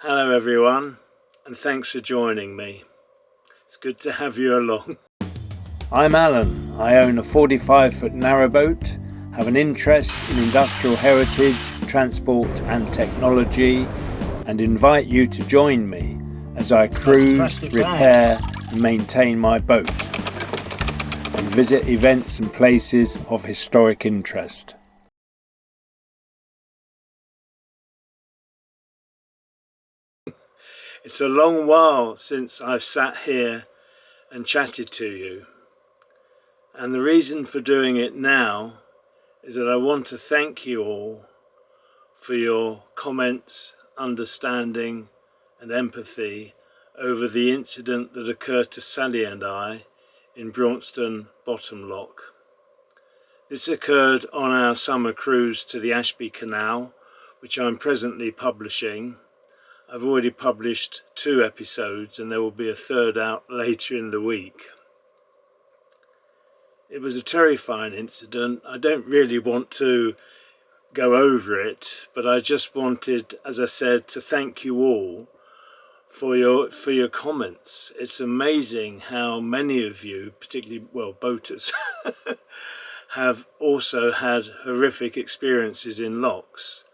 Hello everyone, and thanks for joining me. It's good to have you along. I'm Alan. I own a 45-foot narrowboat, have an interest in industrial heritage, transport and technology, and invite you to join me as I cruise, repair and maintain my boat, and visit events and places of historic interest. It's a long while since I've sat here and chatted to you, and the reason for doing it now is that I want to thank you all for your comments, understanding and empathy over the incident that occurred to Sally and I in Braunston Bottom Lock. This occurred on our summer cruise to the Ashby Canal, which I'm presently publishing. I've already published 2 episodes and there will be a third out later in the week. It was a terrifying incident. I don't really want to go over it, but I just wanted, as I said, to thank you all for your comments. It's amazing how many of you, particularly, well, boaters, have also had horrific experiences in locks.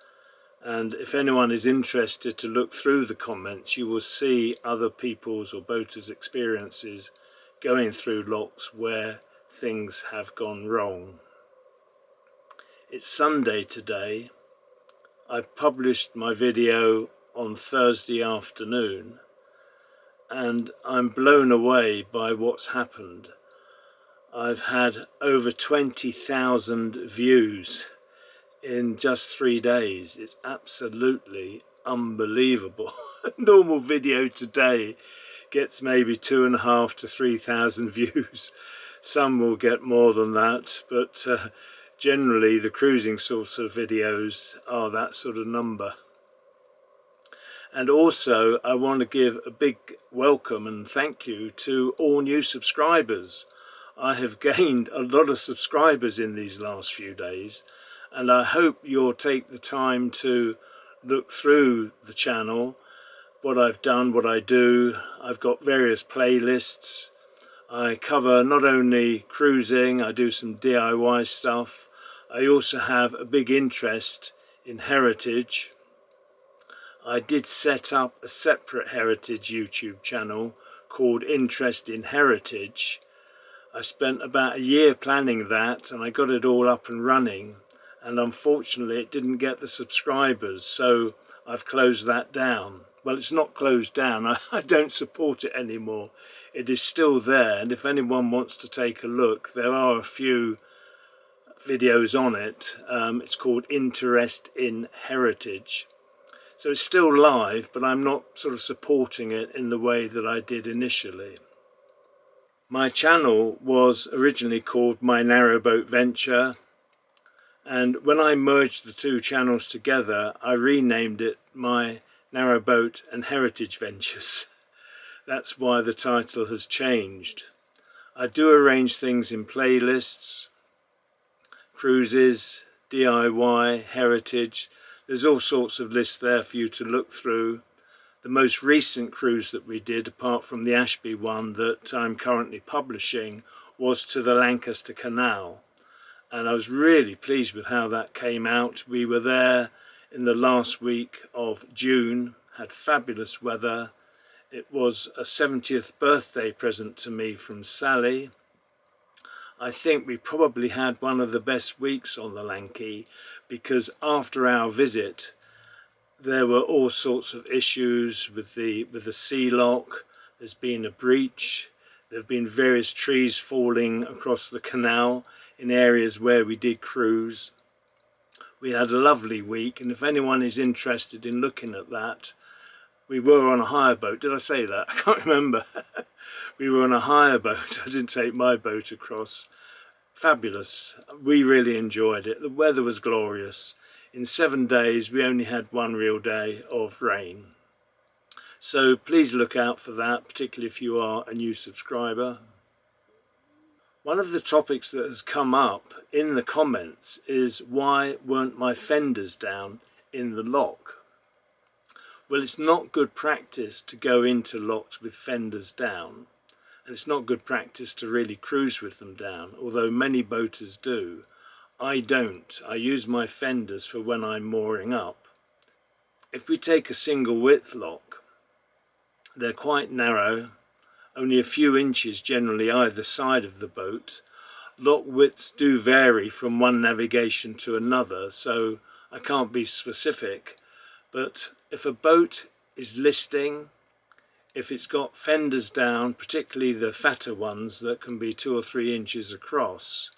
And if anyone is interested to look through the comments, you will see other people's or boaters' experiences going through locks where things have gone wrong. It's Sunday today. I published my video on Thursday afternoon and I'm blown away by what's happened. I've had over 20,000 views in just 3 days. It's absolutely unbelievable. A normal video today gets maybe 2,500 to 3,000 views. Some will get more than that, but generally the cruising sorts of videos are that sort of number. And also I want to give a big welcome and thank you to all new subscribers. I have gained a lot of subscribers in these last few days, and I hope you'll take the time to look through the channel, what I've done, what I do. I've got various playlists. I cover not only cruising, I do some DIY stuff. I also have a big interest in heritage. I did set up a separate heritage YouTube channel called Interest in Heritage. I spent about a year planning that and I got it all up and running, and unfortunately it didn't get the subscribers, so I've closed that down. Well, it's not closed down, I don't support it anymore. It is still there, and if anyone wants to take a look, there are a few videos on it. It's called Interest in Heritage. So it's still live, but I'm not sort of supporting it in the way that I did initially. My channel was originally called My Narrowboat Venture, and when I merged the 2 channels together, I renamed it My Narrowboat and Heritage Ventures. That's why the title has changed. I do arrange things in playlists, cruises, DIY, heritage. There's all sorts of lists there for you to look through. The most recent cruise that we did, apart from the Ashby one that I'm currently publishing, was to the Lancaster Canal. And I was really pleased with how that came out. We were there in the last week of June, had fabulous weather. It was a 70th birthday present to me from Sally. I think we probably had one of the best weeks on the Lanky, because after our visit there were all sorts of issues with the sea lock. There's been a breach. There have been various trees falling across the canal in areas where we did cruise. We had a lovely week, and if anyone is interested in looking at that, we were on a hire boat. Did I say that? I can't remember. We were on a hire boat. I didn't take my boat across. Fabulous. We really enjoyed it. The weather was glorious. In 7 days, we only had 1 real day of rain. So please look out for that, particularly if you are a new subscriber. One of the topics that has come up in the comments is, why weren't my fenders down in the lock? Well, it's not good practice to go into locks with fenders down, and it's not good practice to really cruise with them down, although many boaters do. I don't. I use my fenders for when I'm mooring up. If we take a single width lock, they're quite narrow, only a few inches generally either side of the boat. Lock widths do vary from one navigation to another, so I can't be specific, but if a boat is listing, if it's got fenders down, particularly the fatter ones that can be 2 or 3 inches across,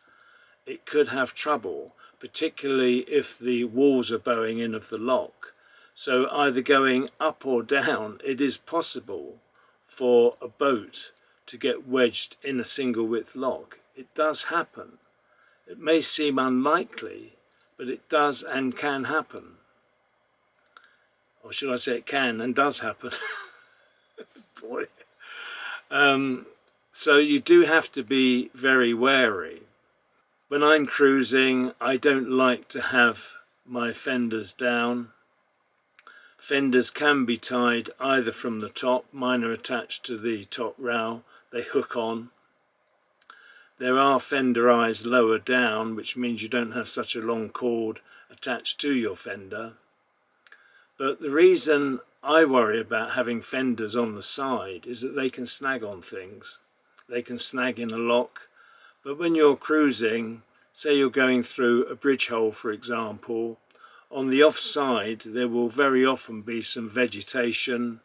it could have trouble, particularly if the walls are bowing in of the lock. So either going up or down, it is possible for a boat to get wedged in a single width lock. It does happen. It may seem unlikely, but it does and can happen. Or should I say it can and does happen. Boy. So you do have to be very wary. When I'm cruising, I don't like to have my fenders down. Fenders can be tied either from the top, mine are attached to the top rail, they hook on. There are fender eyes lower down, which means you don't have such a long cord attached to your fender. But the reason I worry about having fenders on the side is that they can snag on things. They can snag in a lock. But when you're cruising, say you're going through a bridge hole, for example, on the off side there will very often be some vegetation.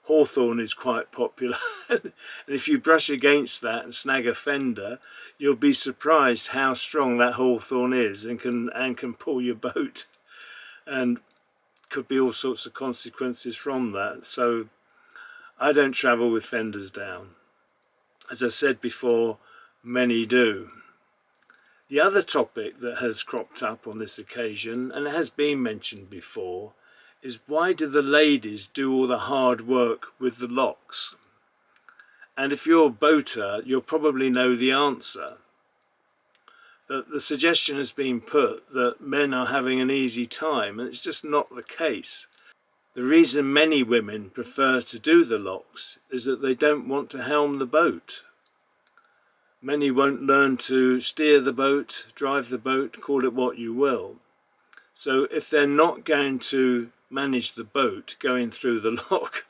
Hawthorn is quite popular, and if you brush against that and snag a fender, you'll be surprised how strong that hawthorn is and can pull your boat, and could be all sorts of consequences from that. So I don't travel with fenders down. As I said before, many do. The other topic that has cropped up on this occasion, and it has been mentioned before, is why do the ladies do all the hard work with the locks? And if you're a boater, you'll probably know the answer. But the suggestion has been put that men are having an easy time, and it's just not the case. The reason many women prefer to do the locks is that they don't want to helm the boat. Many won't learn to steer the boat, drive the boat, call it what you will. So if they're not going to manage the boat going through the lock,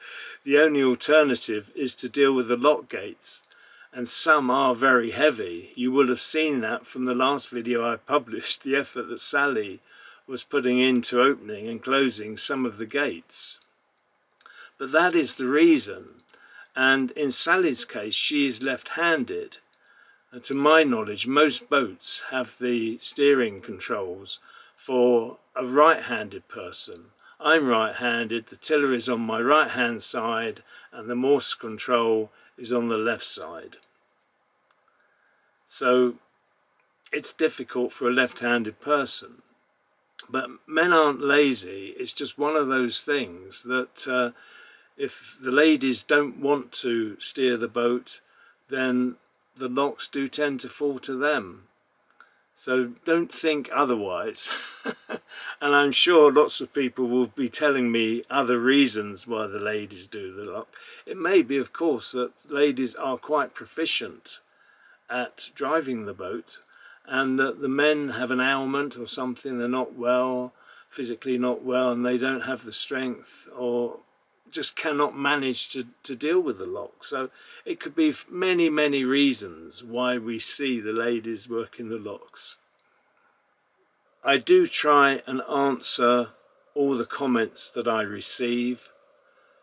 the only alternative is to deal with the lock gates, and some are very heavy. You will have seen that from the last video I published, the effort that Sally was putting into opening and closing some of the gates. But that is the reason, and in Sally's case she is left-handed, and to my knowledge most boats have the steering controls for a right-handed person. I'm right-handed, the tiller is on my right-hand side and the Morse control is on the left side. So it's difficult for a left-handed person. But men aren't lazy, it's just one of those things that if the ladies don't want to steer the boat, then the locks do tend to fall to them. So don't think otherwise. And I'm sure lots of people will be telling me other reasons why the ladies do the lock. It may be, of course, that ladies are quite proficient at driving the boat, and that the men have an ailment or something, they're not well, physically not well, and they don't have the strength or just cannot manage to deal with the lock. So it could be many, many reasons why we see the ladies working the locks. I do try and answer all the comments that I receive.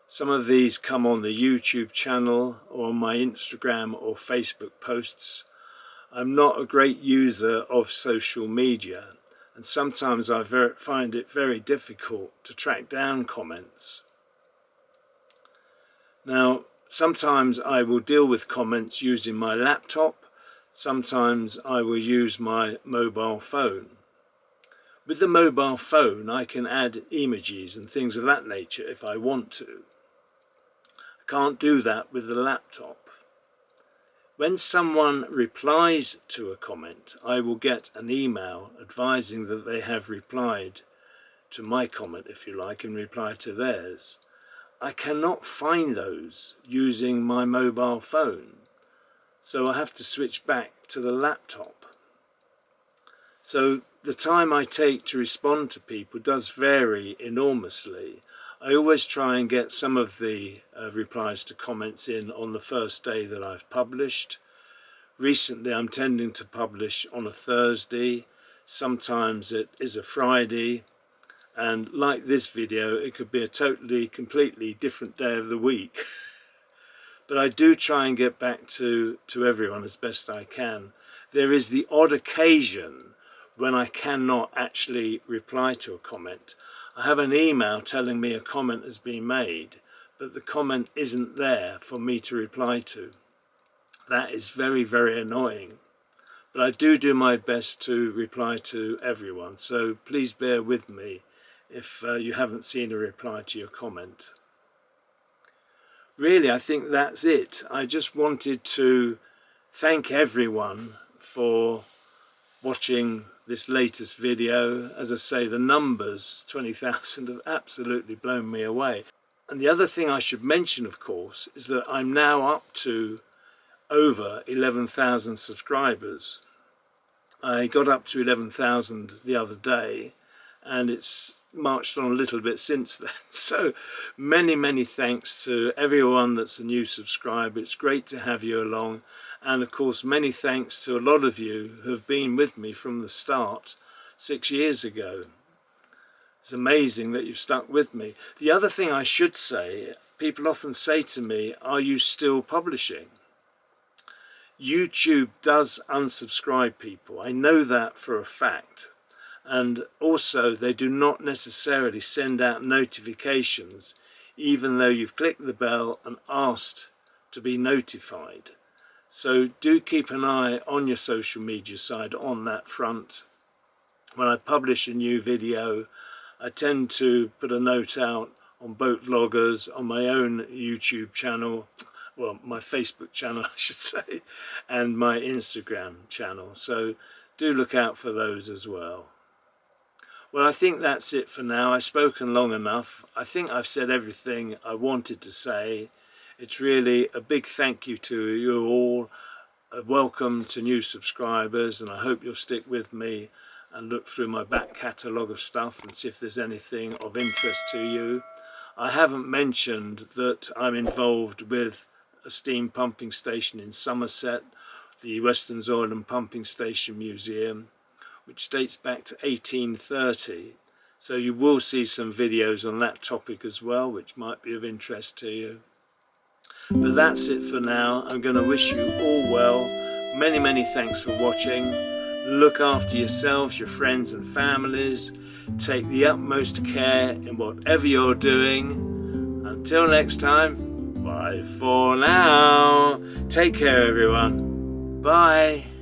Some of these come on the YouTube channel or on my Instagram or Facebook posts. I'm not a great user of social media, and sometimes I find it very difficult to track down comments. Now, sometimes I will deal with comments using my laptop, sometimes I will use my mobile phone. With the mobile phone I can add emojis and things of that nature if I want to. I can't do that with the laptop. When someone replies to a comment, I will get an email advising that they have replied to my comment, if you like, in reply to theirs. I cannot find those using my mobile phone, so I have to switch back to the laptop. So the time I take to respond to people does vary enormously. I always try and get some of the replies to comments in on the first day that I've published. Recently I'm tending to publish on a Thursday, sometimes it is a Friday, and like this video it could be a completely different day of the week. But I do try and get back to everyone as best I can. There is the odd occasion when I cannot actually reply to a comment. I have an email telling me a comment has been made, but the comment isn't there for me to reply to. That is very, very annoying. But I do my best to reply to everyone, so please bear with me if you haven't seen a reply to your comment. Really, I think that's it. I just wanted to thank everyone for watching this latest video. As I say, the numbers, 20,000, have absolutely blown me away. And the other thing I should mention, of course, is that I'm now up to over 11,000 subscribers. I got up to 11,000 the other day, and it's marched on a little bit since then. So many thanks to everyone that's a new subscriber. It's great to have you along, and of course many thanks to a lot of you who have been with me from the start 6 years ago. It's amazing that you've stuck with me. The other thing I should say, people often say to me, are you still publishing? YouTube does unsubscribe people. I know that for a fact. And also they do not necessarily send out notifications even though you've clicked the bell and asked to be notified. So do keep an eye on your social media side on that front. When I publish a new video, I tend to put a note out on Boat Vloggers, on my own YouTube channel, well, my Facebook channel I should say, and my Instagram channel. So do look out for those as well. Well, I think that's it for now. I've spoken long enough. I think I've said everything I wanted to say. It's really a big thank you to you all. A welcome to new subscribers, and I hope you'll stick with me and look through my back catalogue of stuff and see if there's anything of interest to you. I haven't mentioned that I'm involved with a steam pumping station in Somerset, the Western's Oil and Pumping Station Museum, which dates back to 1830. So you will see some videos on that topic as well, which might be of interest to you. But that's it for now. I'm going to wish you all well. Many thanks for watching. Look after yourselves, your friends and families. Take the utmost care in whatever you're doing. Until next time, bye for now. Take care everyone. Bye.